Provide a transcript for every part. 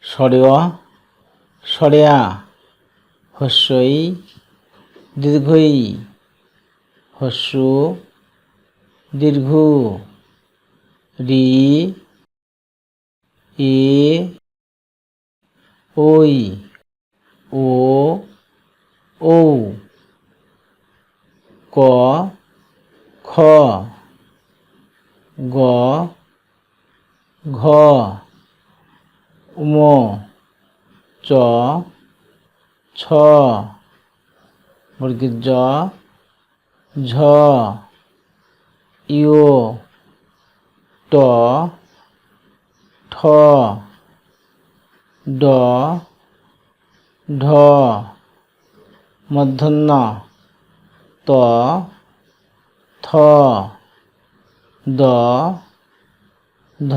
সরেয় সরেয়া হস্যই দীর্ঘই হস্যু দীর্ঘ রি ই ওই ও ঔ ক খ গ ঘ উম চ ছ বর্গের জ ঝ ইয় ট ঠ ড ঢ মূর্ধন্য ত থ দ ধ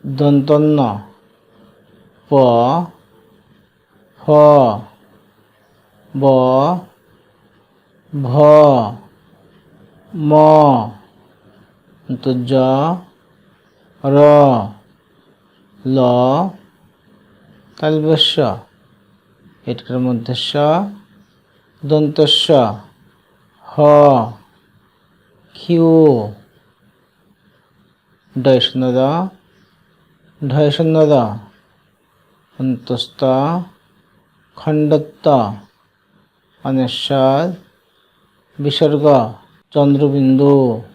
দন্তন্য প ফ ব ভ ম জ র ল তালব্য এটার মধ্যে স দন্তস্ব হ ক্ষিউ ডয় শূন্য দ ঢয় শূন্য দ অন্তস্থ খণ্ডত্ব অনেশ্বর বিসর্গ চন্দ্রবিন্দু